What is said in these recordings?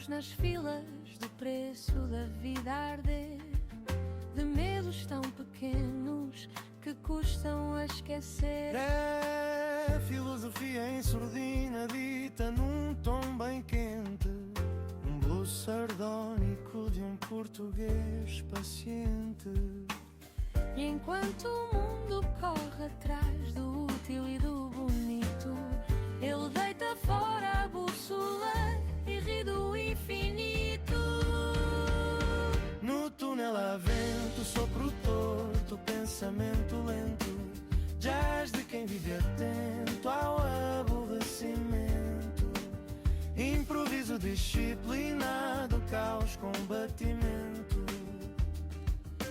Estamos nas filas do preço da vida a arder, de medos tão pequenos que custam a esquecer. É filosofia em surdina dita num tom bem quente, um blues sardónico de um português paciente. E enquanto o mundo corre atrás do útil e do bonito, ele deita fora a bússola e ri do infinito. No túnel há vento, sopro torto, pensamento lento, jazz de quem vive atento ao aborrecimento, improviso disciplinado, caos, combatimento.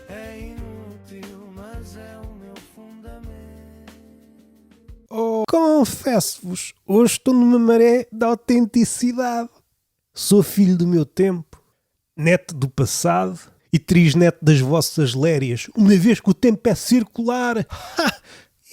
É inútil, mas é o meu fundamento. Oh, confesso-vos, hoje estou numa maré de autenticidade. Sou filho do meu tempo, neto do passado e trisneto das vossas lérias, uma vez que o tempo é circular.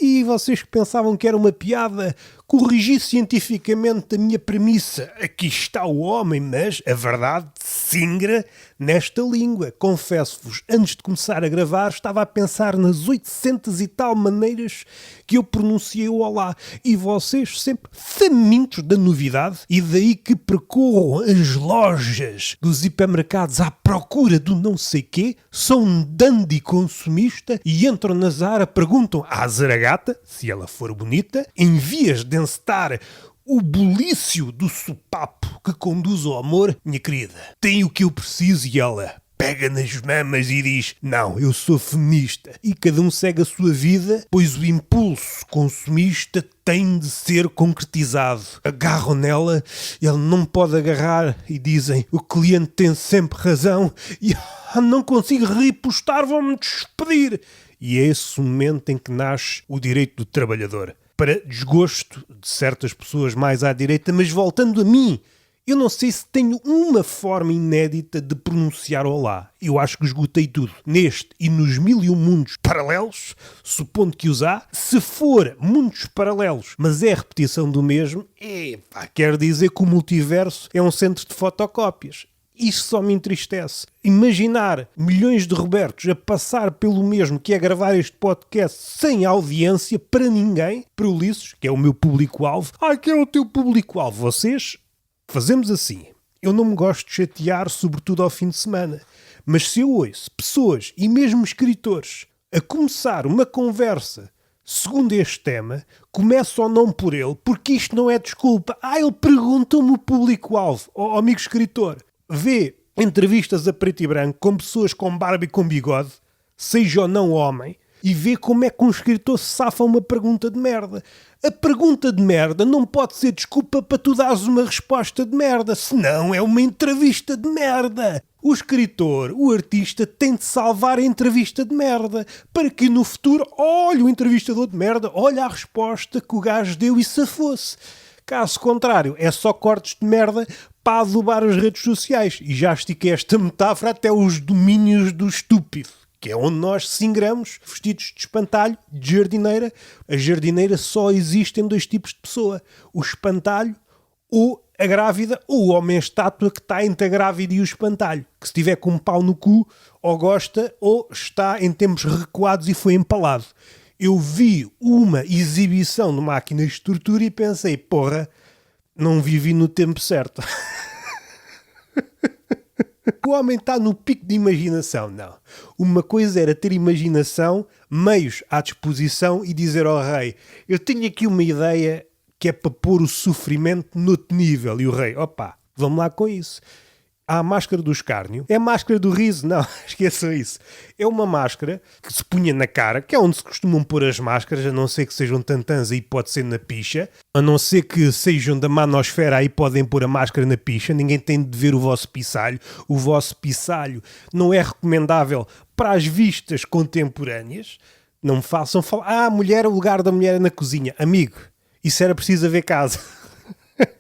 E vocês que pensavam que era uma piada, corrigi cientificamente a minha premissa. Aqui está o homem, mas a verdade singra nesta língua. Confesso-vos, antes de começar a gravar, estava a pensar nas 800 e tal maneiras que eu pronunciei o olá. E vocês, sempre famintos da novidade, e daí que percorram as lojas dos hipermercados à procura do não sei quê, são um dandy consumista e entram na Zara, perguntam à Zaragata, se ela for bonita, em vias de encetar o bulício do sopapo que conduz ao amor, minha querida, tem o que eu preciso, e ela pega nas mamas e diz: não, eu sou feminista. E cada um segue a sua vida, pois o impulso consumista tem de ser concretizado. Agarram nela, ele não pode agarrar e dizem: o cliente tem sempre razão e não consigo repostar, vão-me despedir. E é esse o momento em que nasce o direito do trabalhador. Para desgosto de certas pessoas mais à direita, mas voltando a mim, eu não sei se tenho uma forma inédita de pronunciar olá. Eu acho que esgotei tudo. Neste e nos 1001 mundos paralelos, supondo que os há, se for mundos paralelos, mas é a repetição do mesmo, quer dizer que o multiverso é um centro de fotocópias. Isto só me entristece. Imaginar milhões de Robertos a passar pelo mesmo que é gravar este podcast sem audiência para ninguém, para Ulisses, que é o meu público-alvo. Que é o teu público-alvo? Vocês? Fazemos assim. Eu não me gosto de chatear, sobretudo ao fim de semana. Mas se eu ouço pessoas e mesmo escritores a começar uma conversa segundo este tema, começo ou não por ele, porque isto não é desculpa. Ele perguntou-me o público-alvo. Amigo escritor, vê entrevistas a preto e branco com pessoas com barba e com bigode, seja ou não homem, e vê como é que um escritor se safa uma pergunta de merda. A pergunta de merda não pode ser desculpa para tu dares uma resposta de merda, senão é uma entrevista de merda. O escritor, o artista, tem de salvar a entrevista de merda, para que no futuro, olha o entrevistador de merda, olha a resposta que o gajo deu e se fosse. Caso contrário, é só cortes de merda para adubar as redes sociais. E já estiquei esta metáfora até os domínios do estúpido, que é onde nós singramos vestidos de espantalho, de jardineira. A jardineira só existe em dois tipos de pessoa: o espantalho ou a grávida, ou o homem estátua que está entre a grávida e o espantalho, que se tiver com um pau no cu, ou gosta, ou está em tempos recuados e foi empalado. Eu vi uma exibição de máquinas de tortura e pensei: porra, não vivi no tempo certo. O homem está no pico de imaginação, não. Uma coisa era ter imaginação, meios à disposição e dizer ao rei: eu tenho aqui uma ideia que é para pôr o sofrimento noutro nível. E o rei: vamos lá com isso. Há a máscara do escárnio. É a máscara do riso? Não, esqueçam isso. É uma máscara que se punha na cara, que é onde se costumam pôr as máscaras, a não ser que sejam tantãs, aí pode ser na picha. A não ser que sejam da manosfera, aí podem pôr a máscara na picha. Ninguém tem de ver o vosso pissalho. O vosso pissalho não é recomendável para as vistas contemporâneas. Não me façam falar: mulher, o lugar da mulher é na cozinha. Amigo, isso era preciso haver casa.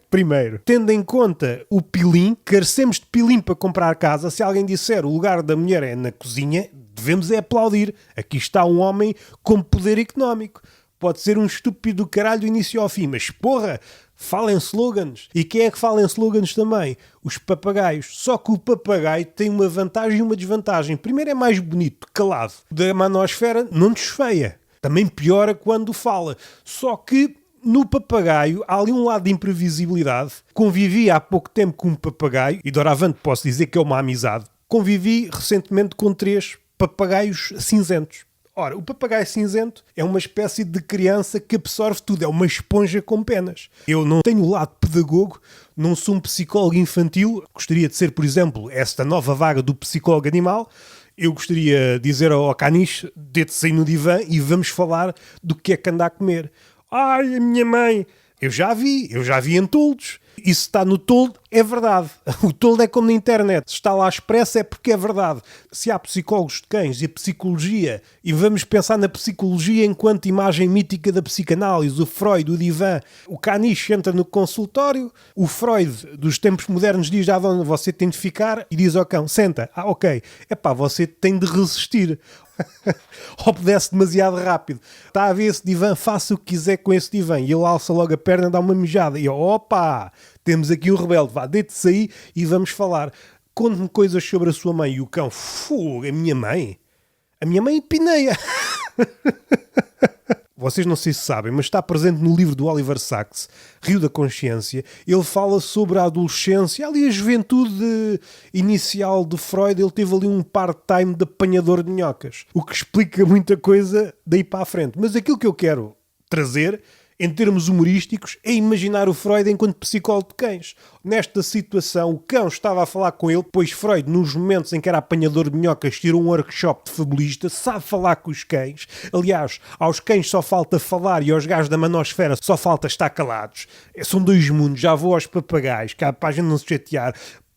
Primeiro, tendo em conta o pilim, carecemos de pilim para comprar casa. Se alguém disser o lugar da mulher é na cozinha, devemos aplaudir. Aqui está um homem com poder económico. Pode ser um estúpido do caralho do início ao fim, mas porra, Fala em slogans. E quem é que fala em slogans também? Os papagaios. Só que o papagaio tem uma vantagem e uma desvantagem. Primeiro é mais bonito, calado. Da manosfera não desfeia. Também piora quando fala. Só que no papagaio há ali um lado de imprevisibilidade. Convivi há pouco tempo com um papagaio, e doravante posso dizer que é uma amizade. Convivi recentemente com 3 papagaios cinzentos. Ora, o papagaio cinzento é uma espécie de criança que absorve tudo, é uma esponja com penas. Eu não tenho o lado pedagogo, não sou um psicólogo infantil, gostaria de ser, por exemplo, esta nova vaga do psicólogo animal. Eu gostaria de dizer ao caniche, deite-se aí no divã e vamos falar do que é que anda a comer. Ai, a minha mãe, eu já vi em toldos. E se está no toldo, é verdade. O toldo é como na internet. Se está lá expresso é porque é verdade. Se há psicólogos de cães e a psicologia, e vamos pensar na psicologia enquanto imagem mítica da psicanálise, o Freud, o divã, o caniche entra no consultório, o Freud dos tempos modernos diz já onde você tem de ficar e diz ao cão, senta. Ah, ok. Epá, você tem de resistir. Ou pudesse demasiado rápido. Está a ver esse divã, faça o que quiser com esse divã. E ele alça logo a perna, dá uma mijada. E eu, opa, temos aqui um rebelde. Vá, deite-se aí e vamos falar. Conte-me coisas sobre a sua mãe. E o cão, fogo, a minha mãe? A minha mãe pineia. Vocês não sei se sabem, mas está presente no livro do Oliver Sacks, Rio da Consciência. Ele fala sobre a adolescência, ali a juventude inicial de Freud. Ele teve ali um part-time de apanhador de minhocas, o que explica muita coisa daí para a frente. Mas aquilo que eu quero trazer, em termos humorísticos, é imaginar o Freud enquanto psicólogo de cães. Nesta situação, o cão estava a falar com ele, pois Freud, nos momentos em que era apanhador de minhocas, tirou um workshop de fabulista, sabe falar com os cães. Aliás, aos cães só falta falar e aos gajos da manosfera só falta estar calados. São 2 mundos. Já vou aos papagaios, que há para a gente não se chatear.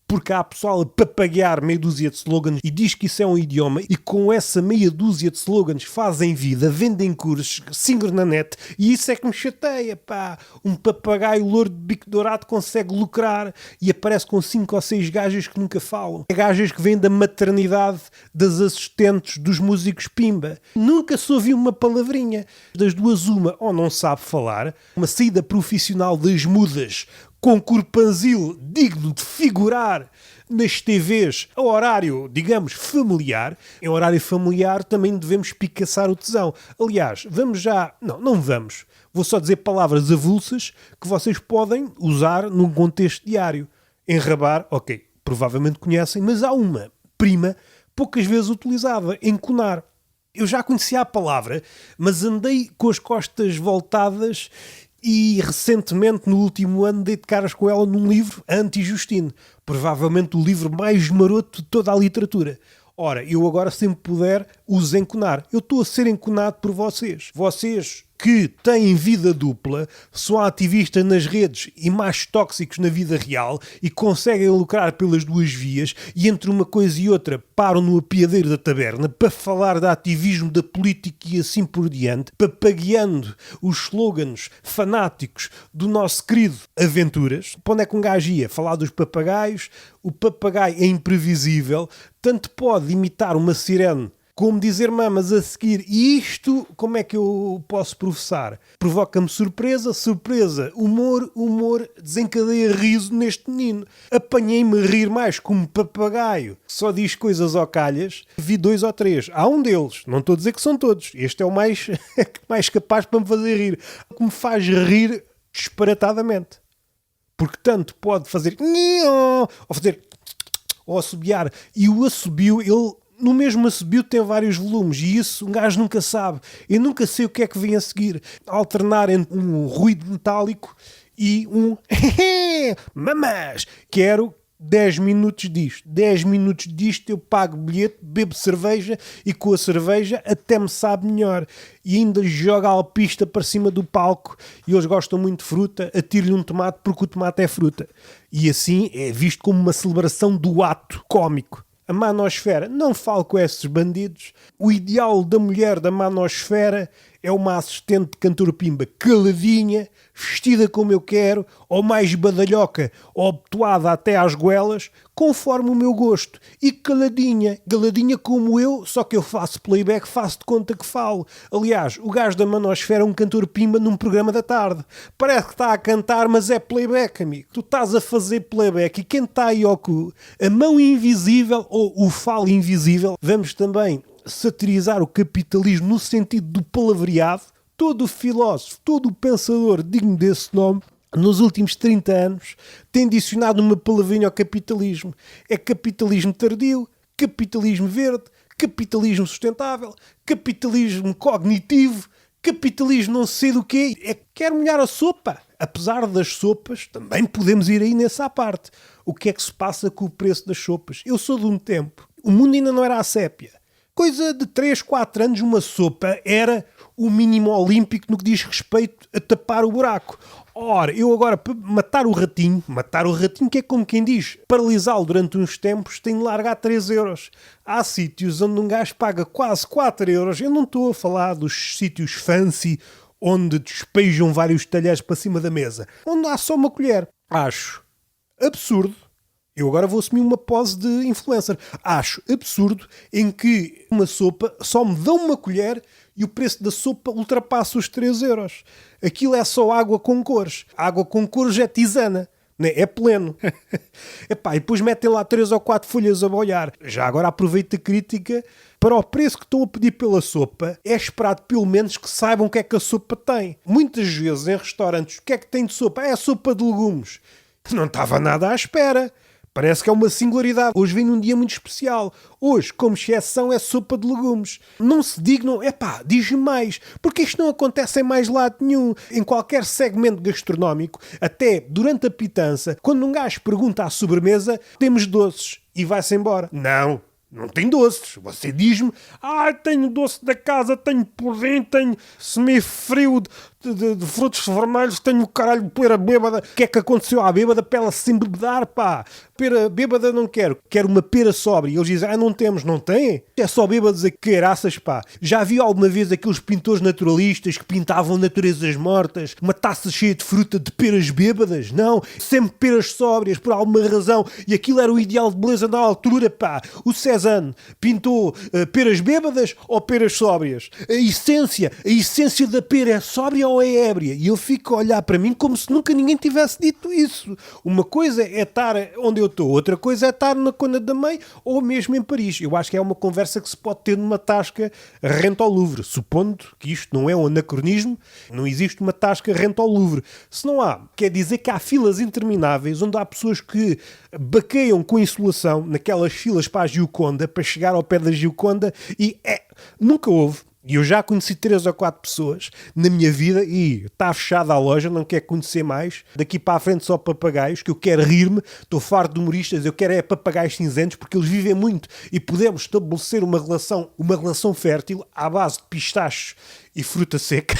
Porque há pessoal a papaguear meia dúzia de slogans e diz que isso é um idioma, e com essa meia dúzia de slogans fazem vida, vendem cursos, singam na net, e isso é que me chateia, pá. Um papagaio louro de bico dourado consegue lucrar e aparece com 5 ou 6 gajas que nunca falam. Gajas que vêm da maternidade das assistentes dos músicos Pimba. Nunca se ouviu uma palavrinha. Das duas uma, ou não sabe falar, uma saída profissional das mudas, com corpanzil digno de figurar nas TVs a horário, digamos, familiar. Em horário familiar também devemos picaçar o tesão. Aliás, vamos já... Não vamos. Vou só dizer palavras avulsas que vocês podem usar num contexto diário. Enrabar, ok, provavelmente conhecem, mas há uma prima poucas vezes utilizada, enconar. Eu já conhecia a palavra, mas andei com as costas voltadas e recentemente, no último ano, dei de caras com ela num livro, Anti-Justine. Provavelmente o livro mais maroto de toda a literatura. Ora, eu agora, sempre puder, os enconar. Eu estou a ser enconado por vocês. Vocês que têm vida dupla, são ativistas nas redes e mais tóxicos na vida real e conseguem lucrar pelas duas vias, e entre uma coisa e outra param no apiadeiro da taberna para falar de ativismo, da política e assim por diante, papagueando os slogans fanáticos do nosso querido Aventuras. Para onde é que um gajo ia? Falar dos papagaios. O papagaio é imprevisível, tanto pode imitar uma sirene como dizer mamas a seguir. E isto, como é que eu posso professar? Provoca-me surpresa, humor, desencadeia riso neste menino. Apanhei-me a rir mais como papagaio, só diz coisas ao calhas. Vi 2 ou 3. Há um deles, não estou a dizer que são todos. Este é o mais capaz para me fazer rir. Que me faz rir disparatadamente. Porque tanto pode fazer... ou fazer... ou assobiar. E o assobio, ele... no mesmo assobio tem vários volumes, e isso um gajo nunca sabe. Eu nunca sei o que é que vem a seguir. Alternar entre um ruído metálico e um mamas, quero 10 minutos disto. 10 minutos disto eu pago bilhete, bebo cerveja, e com a cerveja até me sabe melhor. E ainda joga a alpista para cima do palco, e eles gostam muito de fruta, atiro-lhe um tomate porque o tomate é fruta. E assim é visto como uma celebração do ato cómico. A manosfera, não falo com esses bandidos. O ideal da mulher da manosfera é uma assistente de cantor pimba caladinha, vestida como eu quero, ou mais badalhoca, ou abotoada até às goelas, conforme o meu gosto. E caladinha como eu, só que eu faço playback, faço de conta que falo. Aliás, o gajo da Manosfera é um cantor pimba num programa da tarde. Parece que está a cantar, mas é playback, amigo. Tu estás a fazer playback e quem está aí ao cu? A mão invisível ou o falo invisível. Vamos também satirizar o capitalismo no sentido do palavreado. Todo o filósofo, todo o pensador digno desse nome, nos últimos 30 anos, tem adicionado uma palavrinha ao capitalismo. É capitalismo tardio, capitalismo verde, capitalismo sustentável, capitalismo cognitivo, capitalismo não sei do quê. É quer molhar a sopa. Apesar das sopas, também podemos ir aí nessa à parte. O que é que se passa com o preço das sopas? Eu sou de um tempo. O mundo ainda não era a sépia. Coisa de 3, 4 anos, uma sopa era o mínimo olímpico no que diz respeito a tapar o buraco. Ora, eu agora, para matar o ratinho, que é como quem diz, paralisá-lo durante uns tempos, tenho de largar 3 euros. Há sítios onde um gajo paga quase 4 euros. Eu não estou a falar dos sítios fancy, onde despejam vários talheres para cima da mesa, onde há só uma colher. Acho absurdo. Eu agora vou assumir uma pose de influencer. Acho absurdo em que uma sopa só me dão uma colher e o preço da sopa ultrapassa os 3 euros. Aquilo é só água com cores. A água com cores é tisana. Né? É pleno. Epá, e depois metem lá 3 ou 4 folhas a boiar. Já agora aproveito a crítica. Para o preço que estão a pedir pela sopa, é esperado pelo menos que saibam o que é que a sopa tem. Muitas vezes em restaurantes, o que é que tem de sopa? É a sopa de legumes. Não estava nada à espera. Parece que é uma singularidade. Hoje vem num dia muito especial. Hoje, como exceção, é sopa de legumes. Não se dignam, diz-me mais. Porque isto não acontece em mais lado nenhum. Em qualquer segmento gastronómico, até durante a pitança, quando um gajo pergunta à sobremesa, temos doces. E vai-se embora. Não tem doces. Você diz-me, tenho doce da casa, tenho pudim, tenho semifrio de frutos vermelhos, tenho o caralho de pera bêbada. O que é que aconteceu à bêbada para ela se embebedar, pá? Pera bêbada não quero uma pera sóbria. E eles dizem, não temos, não tem? É só bêbados a queiraças, pá. Já viu alguma vez aqueles pintores naturalistas que pintavam naturezas mortas, uma taça cheia de fruta de peras bêbadas? Não, sempre peras sóbrias, por alguma razão. E aquilo era o ideal de beleza da altura, pá. O Cézanne pintou peras bêbadas ou peras sóbrias? A essência da pera é sóbria ou é ébria? E eu fico a olhar para mim como se nunca ninguém tivesse dito isso. Uma coisa é estar onde eu estou, outra coisa é estar na Cona da Mãe ou mesmo em Paris. Eu acho que é uma conversa que se pode ter numa tasca rente ao Louvre, supondo que isto não é um anacronismo, não existe uma tasca rente ao Louvre. Se não há, quer dizer que há filas intermináveis onde há pessoas que baqueiam com insolação naquelas filas para a Gioconda, para chegar ao pé da Gioconda e nunca houve. E eu já conheci 3 ou 4 pessoas na minha vida e está fechada a loja, não quero conhecer mais. Daqui para a frente só papagaios, que eu quero rir-me, estou farto de humoristas, eu quero papagaios cinzentos porque eles vivem muito e podemos estabelecer uma relação fértil à base de pistachos e fruta seca.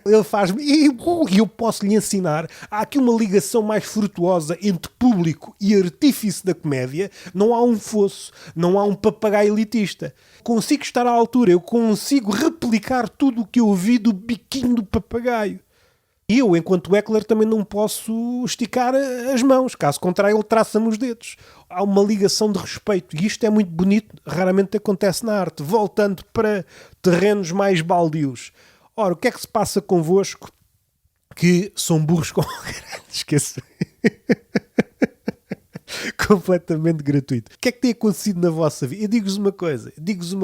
Ele faz-me e eu posso lhe ensinar. Há aqui uma ligação mais frutuosa entre público e artífice da comédia. Não há um fosso, não há um papagaio elitista. Consigo estar à altura, eu consigo replicar tudo o que eu ouvi do biquinho do papagaio. E eu, enquanto heckler, também não posso esticar as mãos, caso contrário ele traça-me os dedos. Há uma ligação de respeito e isto é muito bonito, raramente acontece na arte. Voltando para terrenos mais baldios. Ora, o que é que se passa convosco que são burros com... Esqueci. Completamente gratuito. O que é que tem acontecido na vossa vida? Eu digo-vos uma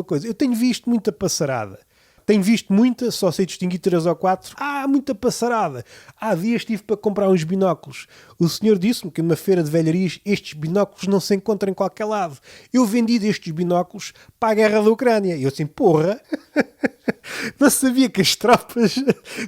coisa. Eu tenho visto muita passarada. Tenho visto muita, só sei distinguir 3 ou 4. Muita passarada. Há dias estive para comprar uns binóculos. O senhor disse-me que numa feira de velharias estes binóculos não se encontram em qualquer lado. Eu vendi estes binóculos para a guerra da Ucrânia. E eu assim, porra... Não sabia que as tropas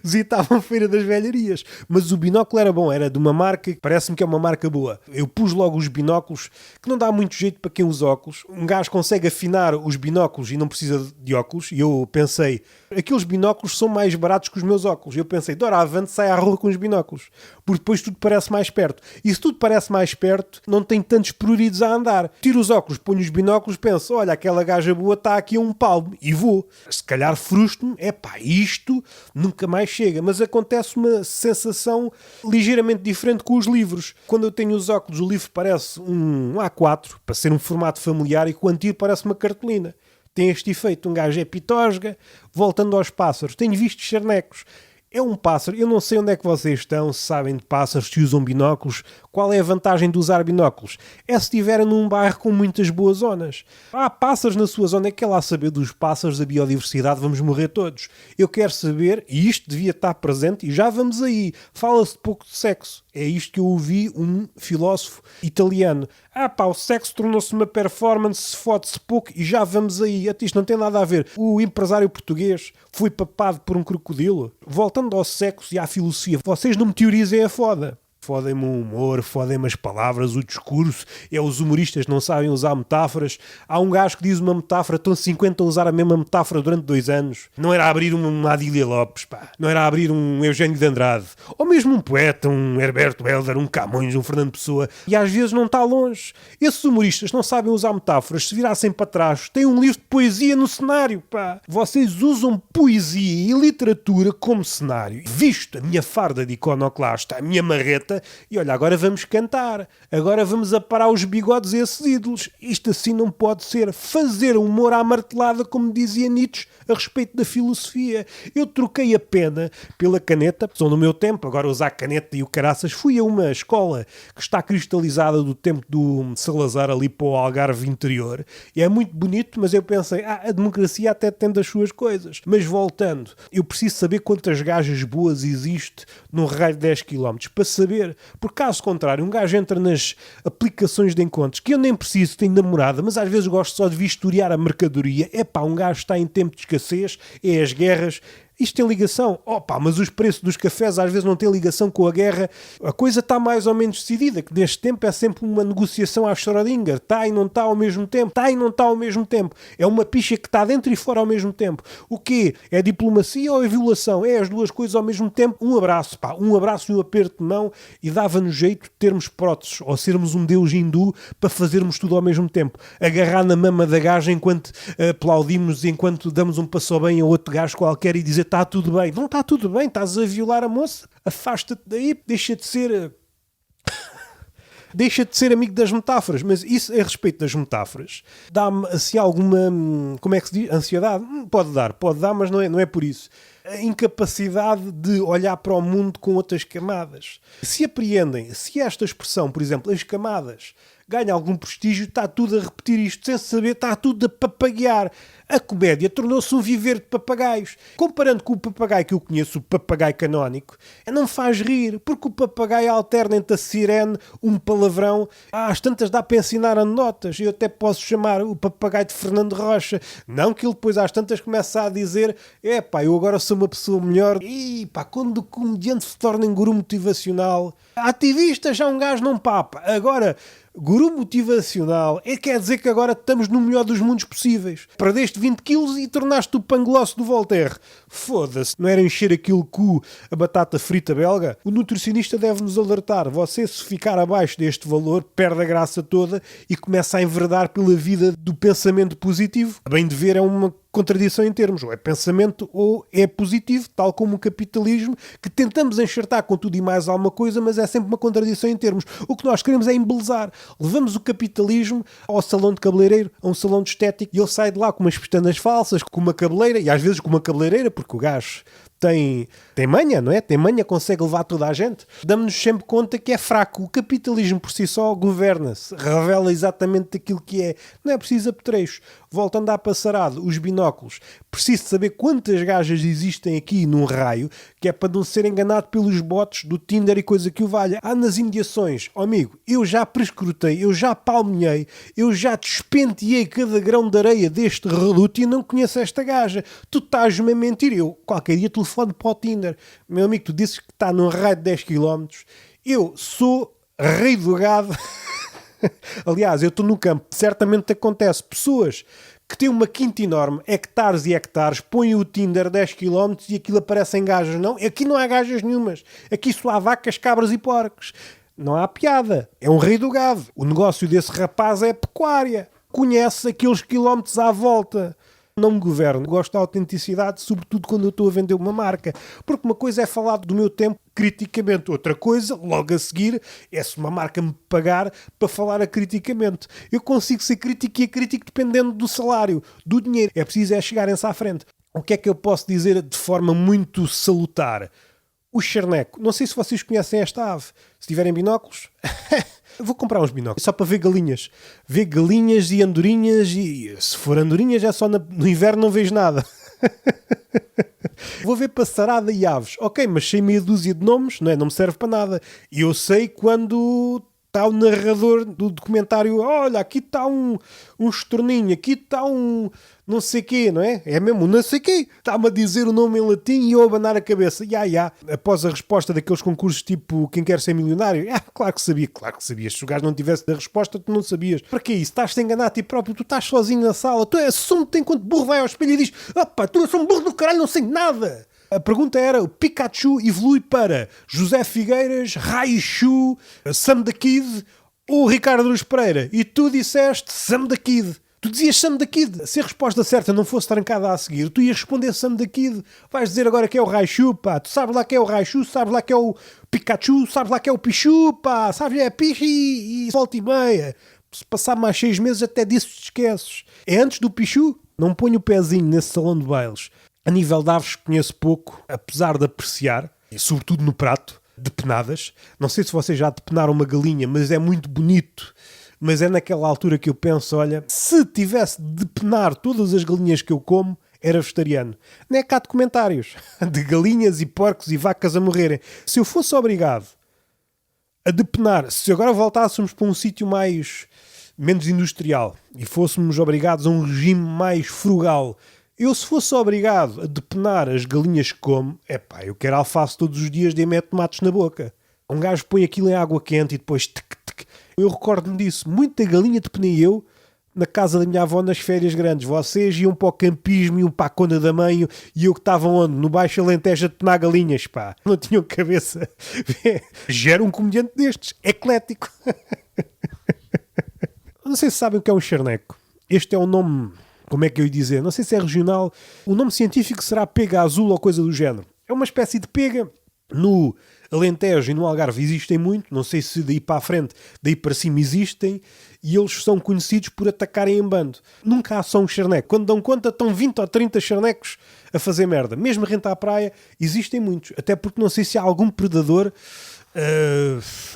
visitavam a feira das velharias. Mas o binóculo era bom, era de uma marca, parece-me que é uma marca boa. Eu pus logo os binóculos, que não dá muito jeito para quem usa óculos. Um gajo consegue afinar os binóculos e não precisa de óculos. E eu pensei, aqueles binóculos são mais baratos que os meus óculos. E eu pensei, doravante sai à rua com os binóculos. Porque depois tudo parece mais perto. E se tudo parece mais perto, não tem tantos pruridos a andar. Tiro os óculos, ponho os binóculos, penso, olha, aquela gaja boa está aqui a um palmo. E vou. Se calhar frustro assusto-me, isto nunca mais chega. Mas acontece uma sensação ligeiramente diferente com os livros. Quando eu tenho os óculos, o livro parece um A4, para ser um formato familiar, e quando tiro parece uma cartolina. Tem este efeito, um gajo é pitosga. Voltando aos pássaros, tenho visto charnecos. É um pássaro, eu não sei onde é que vocês estão, se sabem de pássaros, se usam binóculos. Qual é a vantagem de usar binóculos? É se estiverem num bairro com muitas boas zonas. Há pássaros na sua zona, é que é lá saber dos pássaros, da biodiversidade, vamos morrer todos. Eu quero saber, e isto devia estar presente, e já vamos aí. Fala-se pouco de sexo. É isto que eu ouvi um filósofo italiano. O sexo tornou-se uma performance, fode-se pouco e já vamos aí. Isto não tem nada a ver. O empresário português foi papado por um crocodilo. Voltando ao sexo e à filosofia, vocês não me teorizem a foda. Fodem-me o humor, fodem-me as palavras, o discurso. Os humoristas não sabem usar metáforas. Há um gajo que diz uma metáfora, estão 50 a usar a mesma metáfora durante 2 anos. Não era abrir uma Adília Lopes, não era abrir um Eugénio de Andrade. Ou mesmo um poeta, um Herberto Helder, um Camões, um Fernando Pessoa. E às vezes não está longe. Esses humoristas não sabem usar metáforas. Se virassem para trás, têm um livro de poesia no cenário, Vocês usam poesia e literatura como cenário. Visto a minha farda de iconoclasta, a minha marreta, e olha, agora vamos cantar, agora vamos aparar os bigodes a esses ídolos. Isto assim não pode ser. Fazer humor à martelada, como dizia Nietzsche, a respeito da filosofia. Eu troquei a pena pela caneta, são no meu tempo, agora usar caneta e o caraças. Fui a uma escola que está cristalizada do tempo do Salazar, ali para o Algarve interior, e é muito bonito, mas eu pensei, a democracia até tem das suas coisas. Mas voltando, eu preciso saber quantas gajas boas existe num raio de 10 km, para saber, porque caso contrário, um gajo entra nas aplicações de encontros, que eu nem preciso, tenho namorada, mas às vezes gosto só de vistoriar a mercadoria. Um gajo está em tempo de escassez, é as guerras. Isto tem ligação? Mas os preços dos cafés às vezes não têm ligação com a guerra. A coisa está mais ou menos decidida, que neste tempo é sempre uma negociação à Schrödinger. Está e não está ao mesmo tempo. Está e não está ao mesmo tempo. É uma picha que está dentro e fora ao mesmo tempo. O quê? É diplomacia ou é violação? É as duas coisas ao mesmo tempo. Um abraço, um abraço e um aperto de mão, e dava-nos jeito de termos próteses ou sermos um deus hindu para fazermos tudo ao mesmo tempo. Agarrar na mama da gaja enquanto aplaudimos, enquanto damos um passo bem a outro gajo qualquer e dizer está tudo bem. Não está tudo bem, estás a violar a moça. Afasta-te daí, deixa de ser amigo das metáforas. Mas isso a respeito das metáforas dá-me assim alguma, como é que se diz? Ansiedade? Pode dar, mas não é por isso. A incapacidade de olhar para o mundo com outras camadas. Se apreendem, se esta expressão, por exemplo, as camadas, ganha algum prestígio, está tudo a repetir isto sem saber, está tudo a papaguear. A comédia tornou-se um viver de papagaios. Comparando com o papagaio que eu conheço, o papagaio canónico, não faz rir, porque o papagaio alterna entre a sirene, um palavrão. Às tantas dá para ensinar anedotas. Eu até posso chamar o papagaio de Fernando Rocha. Não que ele depois às tantas comece a dizer eu agora sou uma pessoa melhor. Quando o comediante se torna um guru motivacional, ativista já um gajo não papa. Agora, guru motivacional quer dizer que agora estamos no melhor dos mundos possíveis. Perdeste 20 quilos e tornaste o panglosso do Voltaire. Foda-se, não era encher aquilo com a batata frita belga? O nutricionista deve-nos alertar. Você, se ficar abaixo deste valor, perde a graça toda e começa a enverdar pela vida do pensamento positivo. A bem de ver, é uma contradição em termos. Ou é pensamento ou é positivo, tal como o capitalismo, que tentamos enxertar com tudo e mais alguma coisa, mas é sempre uma contradição em termos. O que nós queremos é embelezar. Levamos o capitalismo ao salão de cabeleireiro, a um salão de estética, e ele sai de lá com umas pestanas falsas, com uma cabeleira, e às vezes com uma cabeleireira, porque o gajo tem manha, não é? Tem manha, consegue levar toda a gente. Damos-nos sempre conta que é fraco. O capitalismo por si só governa-se, revela exatamente aquilo que é. Não é preciso apetrechos. Voltando à passarada, os binóculos. Preciso saber quantas gajas existem aqui num raio, que é para não ser enganado pelos bots do Tinder e coisa que o valha. Nas imediações, amigo, eu já prescrutei, eu já palminhei, eu já despenteei cada grão de areia deste reduto e não conheço esta gaja. Tu estás-me a mentir. Eu qualquer dia telefone para o Tinder. Meu amigo, tu dizes que está num raio de 10 km. Eu sou rei do gado. Aliás, eu estou no campo. Certamente acontece. Pessoas que têm uma quinta enorme, hectares e hectares, põem o Tinder 10 km e aquilo aparecem gajas. Não, aqui não há gajas nenhumas. Aqui só há vacas, cabras e porcos. Não há piada. É um rei do gado. O negócio desse rapaz é pecuária. Conhece aqueles quilómetros à volta. Não me governo. Gosto da autenticidade, sobretudo quando eu estou a vender uma marca. Porque uma coisa é falar do meu tempo criticamente. Outra coisa, logo a seguir, é se uma marca me pagar para falar criticamente. Eu consigo ser crítico e crítico dependendo do salário, do dinheiro. É preciso chegarem-se à frente. O que é que eu posso dizer de forma muito salutar? O charneco. Não sei se vocês conhecem esta ave. Se tiverem binóculos... Vou comprar uns binóculos só para ver galinhas. Ver galinhas e andorinhas e se for andorinhas é só no inverno não vejo nada. Vou ver passarada e aves. Ok, mas sei meia dúzia de nomes, não é? Não me serve para nada. E eu sei quando está o narrador do documentário, olha, aqui está um estorninho, aqui está um não sei quê, não é? É mesmo um não sei quê. Está-me a dizer o nome em latim e eu a abanar a cabeça. Após a resposta daqueles concursos tipo Quem Quer Ser Milionário, claro que sabia. Se o gajo não tivesse da resposta, tu não sabias. Para que isso? Estás-te a enganar a ti próprio, tu estás sozinho na sala, tu assume-te enquanto burro vai ao espelho e diz, opa, tu és um burro do caralho, não sei nada. A pergunta era, o Pikachu evolui para José Figueiras, Raichu, Sam the Kid ou Ricardo Aruz Pereira? E tu disseste Sam the Kid. Tu dizias Sam the Kid. Se a resposta certa não fosse trancada a seguir, tu ias responder Sam the Kid. Vais dizer agora que é o Raichu, pá. Tu sabes lá que é o Raichu, sabes lá que é o Pikachu, sabes lá que é o Pichu, pá. Sabes, é Pichi e volta e meia. Se passar mais 6 meses até disso te esqueces. É antes do Pichu? Não ponho o pezinho nesse salão de bailes. A nível de aves conheço pouco, apesar de apreciar, e sobretudo no prato, depenadas. Não sei se vocês já depenaram uma galinha, mas é muito bonito. Mas é naquela altura que eu penso, olha, se tivesse de depenar todas as galinhas que eu como, era vegetariano. Não é cá de comentários de galinhas e porcos e vacas a morrerem. Se eu fosse obrigado a depenar, se agora voltássemos para um sítio menos industrial e fôssemos obrigados a um regime mais frugal, eu se fosse obrigado a depenar as galinhas que como, eu quero alface todos os dias de meter tomates na boca. Um gajo põe aquilo em água quente e depois... Eu recordo-me disso. Muita galinha depenei eu na casa da minha avó nas férias grandes. Vocês iam para o campismo, iam para a Conda da Manho e eu que estava onde? No Baixo Alentejo a depenar galinhas, pá. Não tinham cabeça. Gera um comediante destes. Eclético. Não sei se sabem o que é um charneco. Este é um nome... Como é que eu ia dizer? Não sei se é regional. O nome científico será pega azul ou coisa do género. É uma espécie de pega. No Alentejo e no Algarve existem muito. Não sei se daí para a frente, daí para cima existem. E eles são conhecidos por atacarem em bando. Nunca há só um charneco. Quando dão conta, estão 20 ou 30 charnecos a fazer merda. Mesmo rente à praia, existem muitos. Até porque não sei se há algum predador...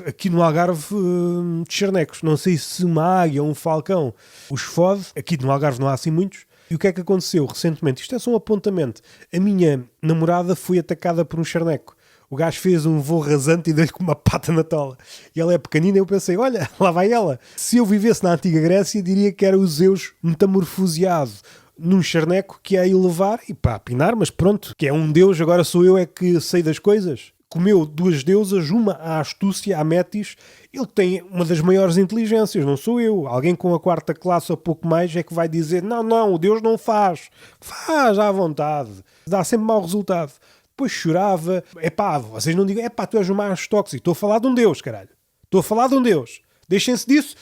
aqui no Algarve de charnecos, não sei se uma águia ou um falcão os fode. Aqui no Algarve não há assim muitos. E o que é que aconteceu recentemente? Isto é só um apontamento. A minha namorada foi atacada por um charneco. O gajo fez um voo rasante e deu-lhe com uma pata na tola. E ela é pequenina e eu pensei, olha, lá vai ela. Se eu vivesse na antiga Grécia, diria que era o Zeus metamorfoseado num charneco que é a elevar e para apinar, mas pronto, que é um deus, agora sou eu é que sei das coisas. Comeu 2 deusas, uma à astúcia, a Metis. Ele tem uma das maiores inteligências, não sou eu. Alguém com a 4ª classe ou pouco mais é que vai dizer, não, o Deus não faz. Faz à vontade. Dá sempre mau resultado. Depois chorava. Vocês não digam, tu és um macho tóxico. Estou a falar de um Deus, caralho. Estou a falar de um Deus. Deixem-se disso.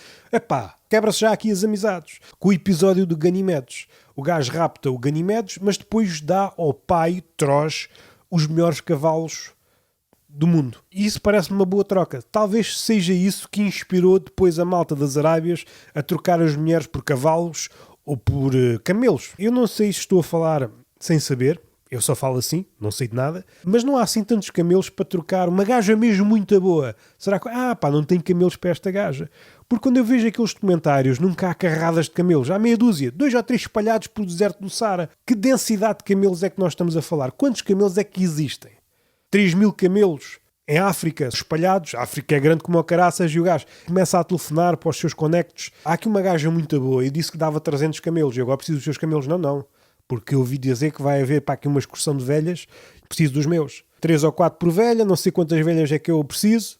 Quebra-se já aqui as amizades. Com o episódio do Ganimedes. O gajo rapta o Ganimedes, mas depois dá ao pai, Troz, os melhores cavalos do mundo. E isso parece-me uma boa troca. Talvez seja isso que inspirou depois a malta das Arábias a trocar as mulheres por cavalos ou por camelos. Eu não sei se estou a falar sem saber, eu só falo assim, não sei de nada, mas não há assim tantos camelos para trocar uma gaja mesmo muito boa. Será que, não tem camelos para esta gaja? Porque quando eu vejo aqueles documentários, nunca há carradas de camelos, há meia dúzia, 2 ou 3 espalhados pelo deserto do Saara. Que densidade de camelos é que nós estamos a falar? Quantos camelos é que existem? 3.000 camelos em África, espalhados. A África é grande como o caraças e o gajo começa a telefonar para os seus conectos. Há aqui uma gaja muito boa e disse que dava 300 camelos e agora preciso dos seus camelos. Não, porque eu ouvi dizer que vai haver para aqui uma excursão de velhas, preciso dos meus. 3 ou 4 por velha, não sei quantas velhas é que eu preciso.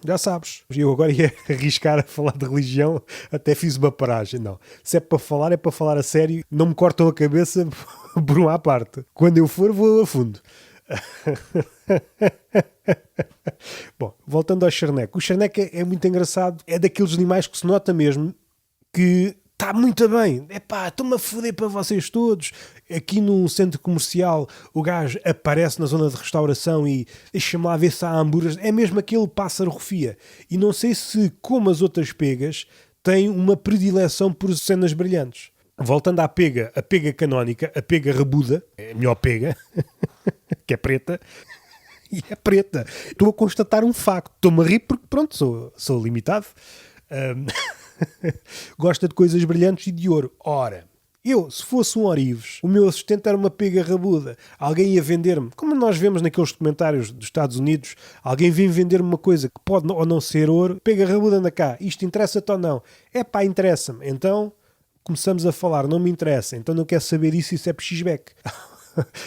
Já sabes. Eu agora ia arriscar a falar de religião, até fiz uma paragem. Não, se é para falar a sério, não me cortam a cabeça por uma à parte. Quando eu for, vou a fundo. Bom, voltando ao charneco. O charneco é muito engraçado. É daqueles animais que se nota mesmo que está muito bem. Epá, estou-me a foder para vocês todos. Aqui num centro comercial o gajo aparece na zona de restauração e deixa-me lá ver se há hambúrgueres. É mesmo aquele pássaro rufia. E não sei se, como as outras pegas, tem uma predileção por cenas brilhantes. Voltando à pega, a pega canónica, a pega rabuda, é a melhor pega, que é preta, e é preta. Estou a constatar um facto. Estou-me a rir porque, pronto, sou limitado. Gosta de coisas brilhantes e de ouro. Ora, eu, se fosse um Orives, o meu assistente era uma pega rabuda. Alguém ia vender-me, como nós vemos naqueles documentários dos Estados Unidos, alguém vem vender-me uma coisa que pode ou não ser ouro. Pega rabuda, anda cá. Isto interessa-te ou não? É pá, interessa-me. Então, começamos a falar, não me interessa. Então não quero saber isso é pechisbeck.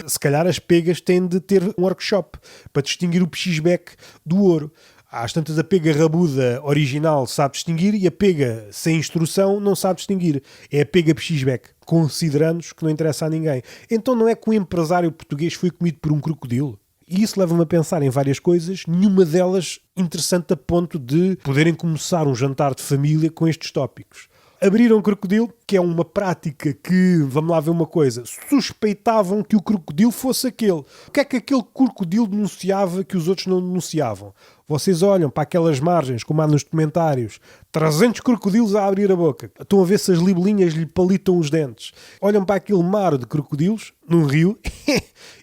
Se calhar as pegas têm de ter um workshop para distinguir o pechisbeck do ouro. Às tantas, a pega rabuda original sabe distinguir e a pega sem instrução não sabe distinguir. É a pega pechisbeck, considerando que não interessa a ninguém. Então não é que o empresário português foi comido por um crocodilo? E isso leva-me a pensar em várias coisas, nenhuma delas interessante a ponto de poderem começar um jantar de família com estes tópicos. Abriram o crocodilo, que é uma prática que, vamos lá ver uma coisa, suspeitavam que o crocodilo fosse aquele. O que é que aquele crocodilo denunciava que os outros não denunciavam? Vocês olham para aquelas margens, como há nos documentários, 300 crocodilos a abrir a boca. Estão a ver se as libelinhas lhe palitam os dentes. Olham para aquele mar de crocodilos, num rio,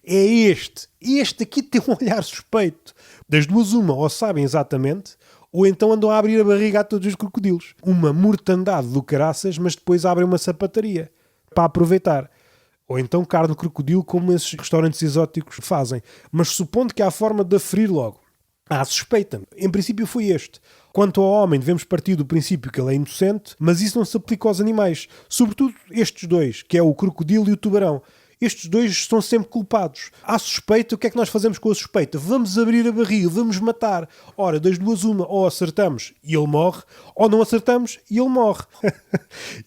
é este. Este aqui tem um olhar suspeito. Das duas uma, ou sabem exatamente, ou então andam a abrir a barriga a todos os crocodilos. Uma mortandade do caraças, mas depois abrem uma sapataria para aproveitar. Ou então carne de crocodilo, como esses restaurantes exóticos fazem. Mas supondo que há forma de aferir logo. Há suspeita. Em princípio foi este. Quanto ao homem, devemos partir do princípio que ele é inocente, mas isso não se aplica aos animais. Sobretudo estes dois, que é o crocodilo e o tubarão. Estes dois estão sempre culpados. Há suspeita, o que é que nós fazemos com a suspeita? Vamos abrir a barriga, vamos matar. Ora, das duas uma, ou acertamos e ele morre, ou não acertamos e ele morre.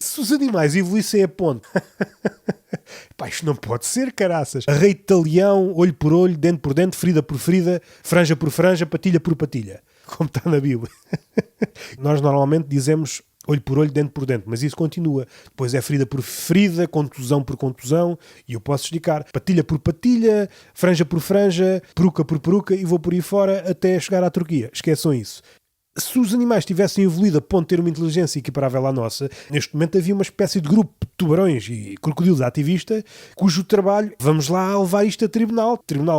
Se os animais evoluíssem a ponto... Pá, isto não pode ser, caraças. Arreio de leão, olho por olho, dente por dente, ferida por ferida, franja por franja, patilha por patilha. Como está na Bíblia. Nós normalmente dizemos olho por olho, dente por dente, mas isso continua. Depois é ferida por ferida, contusão por contusão, e eu posso explicar. Patilha por patilha, franja por franja, peruca por peruca, e vou por aí fora até chegar à Turquia. Esqueçam isso. Se os animais tivessem evoluído a ponto de ter uma inteligência equiparável à nossa, neste momento havia uma espécie de grupo de tubarões e crocodilos ativista, cujo trabalho, vamos lá levar isto a tribunal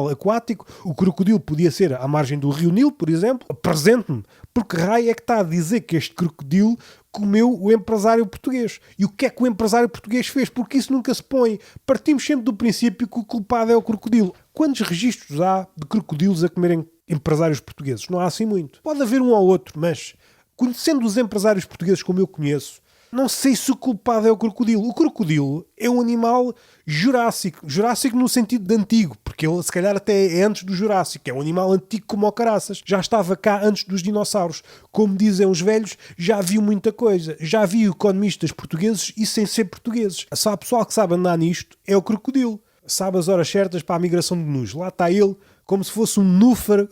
aquático. O crocodilo podia ser à margem do rio Nilo, por exemplo. Apresente-me, porque raio é que está a dizer que este crocodilo comeu o empresário português? E o que é que o empresário português fez? Porque isso nunca se põe. Partimos sempre do princípio que o culpado é o crocodilo. Quantos registros há de crocodilos a comerem empresários portugueses? Não há assim muito. Pode haver um ou outro, mas conhecendo os empresários portugueses como eu conheço, não sei se o culpado é o crocodilo. O crocodilo é um animal jurássico. Jurássico no sentido de antigo, porque ele se calhar até é antes do Jurássico. É um animal antigo como o caraças. Já estava cá antes dos dinossauros. Como dizem os velhos, já viu muita coisa. Já viu economistas portugueses e sem ser portugueses. Só há pessoal que sabe andar nisto, é o crocodilo. Sabe as horas certas para a migração de gnus. Lá está ele, como se fosse um núfar.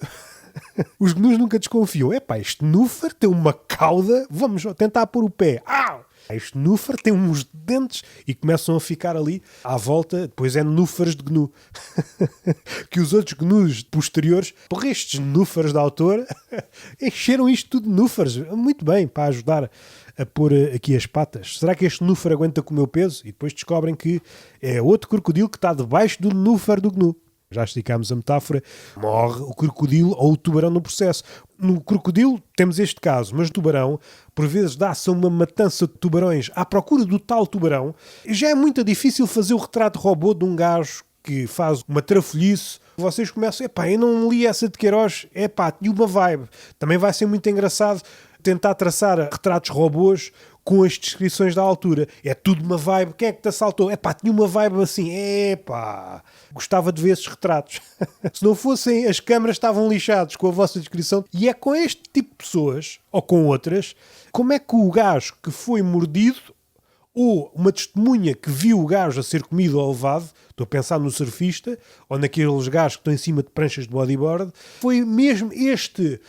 Os gnus nunca desconfiam. Epá, este núfar tem uma cauda. Vamos tentar pôr o pé. Au! Este núfar tem uns dentes e começam a ficar ali à volta. Depois é núfares de gnu. Que os outros gnus posteriores, por estes núfares da autora, encheram isto tudo de núfares. Muito bem, para ajudar a pôr aqui as patas. Será que este núfar aguenta com o meu peso? E depois descobrem que é outro crocodilo que está debaixo do núfar do gnu. Já esticámos a metáfora, morre o crocodilo ou o tubarão no processo. No crocodilo temos este caso, mas no tubarão, por vezes dá-se uma matança de tubarões à procura do tal tubarão. Já é muito difícil fazer o retrato robô de um gajo que faz uma trafolhice. Vocês começam, epá, eu não li essa de Queiroz, epá, tinha uma vibe. Também vai ser muito engraçado tentar traçar retratos robôs com as descrições da altura. É tudo uma vibe. Quem é que te assaltou? Epá, tinha uma vibe assim. Epá, gostava de ver esses retratos. Se não fossem, as câmaras estavam lixados com a vossa descrição. E é com este tipo de pessoas, ou com outras, como é que o gajo que foi mordido, ou uma testemunha que viu o gajo a ser comido ou levado, estou a pensar no surfista, ou naqueles gajos que estão em cima de pranchas de bodyboard, foi mesmo este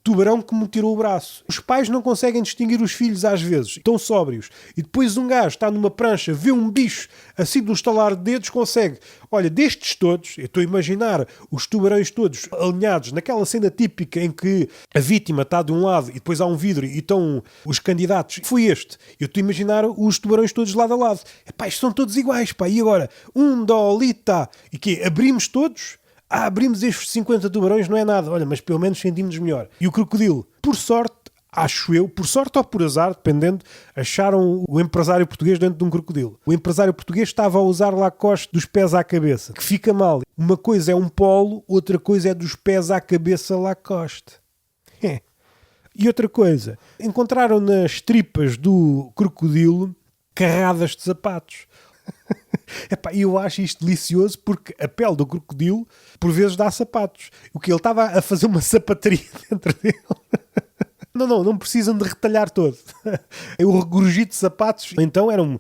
tubarão que me tirou o braço. Os pais não conseguem distinguir os filhos às vezes, estão sóbrios. E depois um gajo está numa prancha, vê um bicho assim de um estalar de dedos, consegue. Olha, destes todos, eu estou a imaginar os tubarões todos alinhados naquela cena típica em que a vítima está de um lado e depois há um vidro e estão os candidatos. Foi este. Eu estou a imaginar os tubarões todos lado a lado. Epá, isto são todos iguais, pá. E agora? Dolita. E quê? Abrimos todos? Abrimos estes 50 tubarões, não é nada. Olha, mas pelo menos sentimos melhor. E o crocodilo? Por sorte, acho eu, por sorte ou por azar, dependendo, acharam o empresário português dentro de um crocodilo. O empresário português estava a usar Lacoste dos pés à cabeça, que fica mal. Uma coisa é um polo, outra coisa é dos pés à cabeça Lacoste. E outra coisa, encontraram nas tripas do crocodilo carradas de sapatos. Epá, eu acho isto delicioso porque a pele do crocodilo por vezes dá sapatos. O que ele estava a fazer uma sapataria dentro dele. Não precisam de retalhar todo. O regurgito de sapatos, então era um...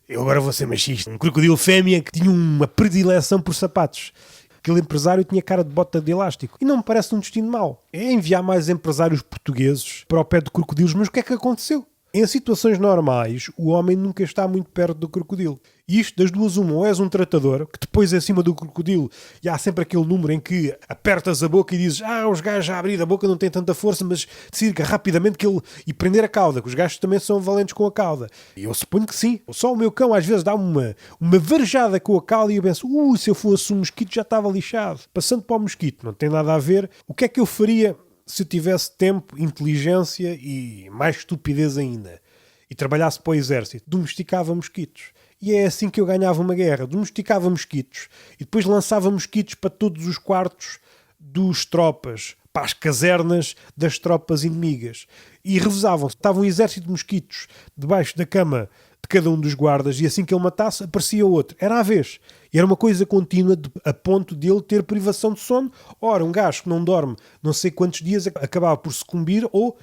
Eu agora vou ser machista. Um crocodilo fêmea que tinha uma predileção por sapatos. Aquele empresário tinha cara de bota de elástico. E não me parece um destino mau. É enviar mais empresários portugueses para o pé de crocodilos, mas o que é que aconteceu? Em situações normais, o homem nunca está muito perto do crocodilo. E isto, das duas uma, ou és um tratador, que depois é acima do crocodilo, e há sempre aquele número em que apertas a boca e dizes os gajos a abrir a boca não têm tanta força, mas decide rapidamente que ele... E prender a cauda, que os gajos também são valentes com a cauda. E eu suponho que sim. Só o meu cão às vezes dá uma varejada com a cauda e eu penso, se eu fosse um mosquito já estava lixado. Passando para o mosquito, não tem nada a ver. O que é que eu faria se eu tivesse tempo, inteligência e mais estupidez ainda, e trabalhasse para o exército? Domesticava mosquitos. E é assim que eu ganhava uma guerra. Domesticava mosquitos e depois lançava mosquitos para todos os quartos dos tropas, para as casernas das tropas inimigas. E revezavam-se. Estava um exército de mosquitos debaixo da cama de cada um dos guardas e assim que ele matasse, aparecia outro. Era à vez. E era uma coisa contínua a ponto de ele ter privação de sono. Ora, um gajo que não dorme não sei quantos dias acabava por sucumbir ou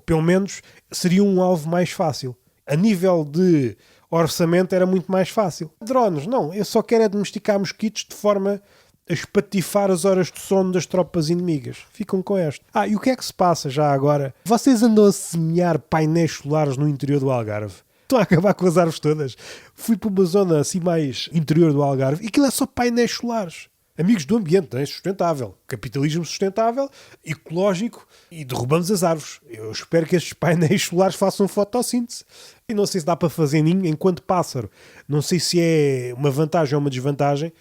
pelo menos seria um alvo mais fácil. A nível de orçamento era muito mais fácil. Drones, não. Eu só quero é domesticar mosquitos de forma a espatifar as horas de sono das tropas inimigas. Ficam com esta. E o que é que se passa já agora? Vocês andam a semear painéis solares no interior do Algarve? Estão a acabar com as árvores todas. Fui para uma zona assim mais interior do Algarve e aquilo é só painéis solares. Amigos do ambiente, não é? Sustentável. Capitalismo sustentável, ecológico e derrubamos as árvores. Eu espero que estes painéis solares façam fotossíntese. E não sei se dá para fazer ninho enquanto pássaro. Não sei se é uma vantagem ou uma desvantagem.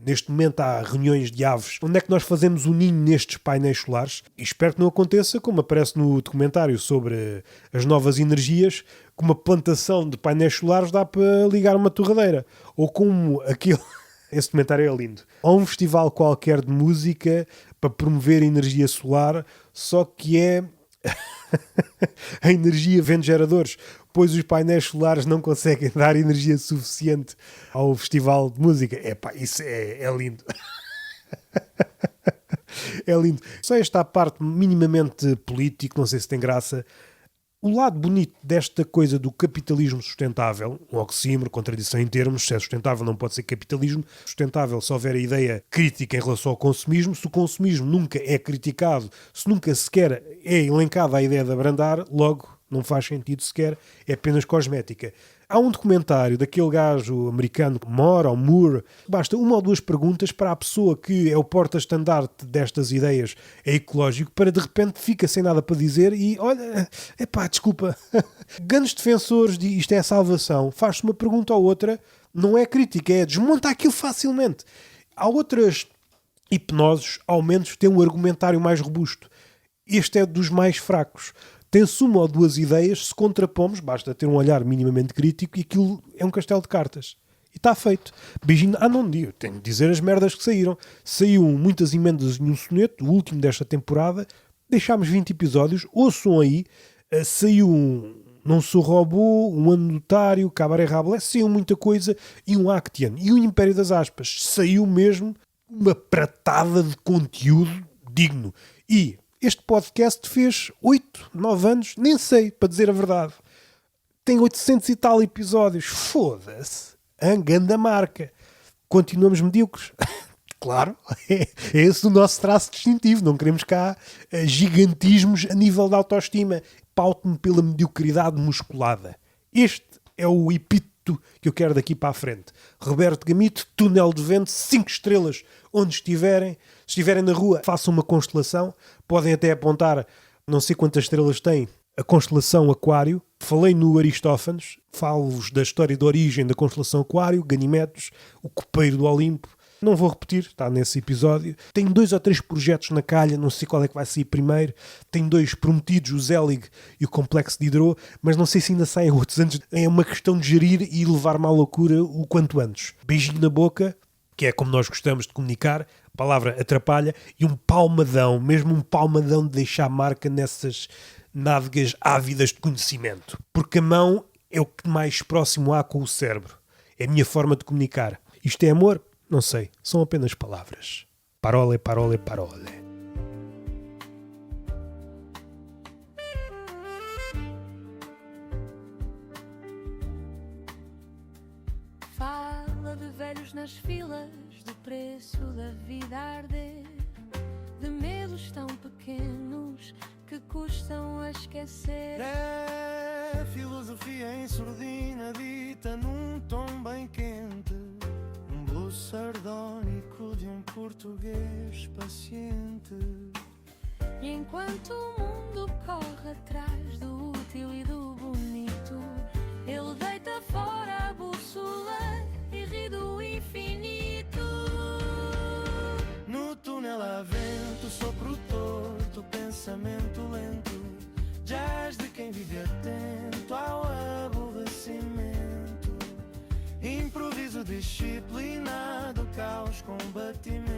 Neste momento há reuniões de aves. Onde é que nós fazemos o ninho nestes painéis solares? E espero que não aconteça, como aparece no documentário sobre as novas energias, que uma plantação de painéis solares dá para ligar uma torradeira. Ou como aquele... Esse documentário é lindo. Há um festival qualquer de música para promover a energia solar, só que é... a energia vem de geradores, pois os painéis solares não conseguem dar energia suficiente ao festival de música. Isso é lindo. É lindo. Só esta parte minimamente político, não sei se tem graça. O lado bonito desta coisa do capitalismo sustentável, um oxímoro, contradição em termos, se é sustentável não pode ser capitalismo. Sustentável se houver a ideia crítica em relação ao consumismo. Se o consumismo nunca é criticado, se nunca sequer é elencada a ideia de abrandar, logo não faz sentido sequer, é apenas cosmética. Há um documentário daquele gajo americano, Moore, basta uma ou duas perguntas para a pessoa que é o porta-estandarte destas ideias, é ecológico, para de repente fica sem nada para dizer e olha, desculpa, grandes defensores de isto é a salvação, faz-se uma pergunta ou outra, não é crítica, é desmonta aquilo facilmente. Há outras hipnoses, ao menos têm um argumentário mais robusto. Este é dos mais fracos. Tem-se uma ou duas ideias, se contrapomos, basta ter um olhar minimamente crítico e aquilo é um castelo de cartas. E está feito. Beijinho. Não digo, tenho de dizer as merdas que saíram. Saiu muitas emendas em um soneto, o último desta temporada. Deixámos 20 episódios. Ouçam aí. Saiu um Não Sou Robô, um Anedotário, Cabaré Rabelais. Saiu muita coisa. E um Actian. E o Império das Aspas. Saiu mesmo uma pratada de conteúdo digno. E... este podcast fez 8, 9 anos, nem sei, para dizer a verdade. Tem 800 e tal episódios. Foda-se. Ganda marca. Continuamos medíocres. Claro, é esse o nosso traço distintivo. Não queremos cá gigantismos a nível de autoestima. Paute-me pela mediocridade musculada. Este é o epíteto que eu quero daqui para a frente. Roberto Gamito, túnel de vento, 5 estrelas onde estiverem. Se estiverem na rua, façam uma constelação. Podem até apontar, não sei quantas estrelas tem, a constelação Aquário. Falei no Aristófanes, falo-vos da história de origem da constelação Aquário, Ganimedes, o copeiro do Olimpo. Não vou repetir, está nesse episódio. Tenho 2 ou 3 projetos na calha, não sei qual é que vai sair primeiro. Tenho 2 prometidos, o Zelig e o Complexo de Hidro, mas não sei se ainda saem outros antes. É uma questão de gerir e levar-me à loucura o quanto antes. Beijinho na boca, que é como nós gostamos de comunicar, a palavra atrapalha, e um palmadão, mesmo um palmadão de deixar marca nessas nádegas ávidas de conhecimento. Porque a mão é o que mais próximo há com o cérebro. É a minha forma de comunicar. Isto é amor? Não sei, são apenas palavras. Parole, parole, parole. Fala de velhos nas filas, do preço da vida a arder, de medos tão pequenos que custam a esquecer. É filosofia em surdina dita num tom bem quente, um blues sardónico de um português paciente. E enquanto o mundo corre atrás do útil e do bonito, ele deita fora a bússola e ri do infinito. No túnel há vento, sopro torto, pensamento lento, jazz de quem vive atento ao aborrecimento, improviso disciplinado, caos, combatimento.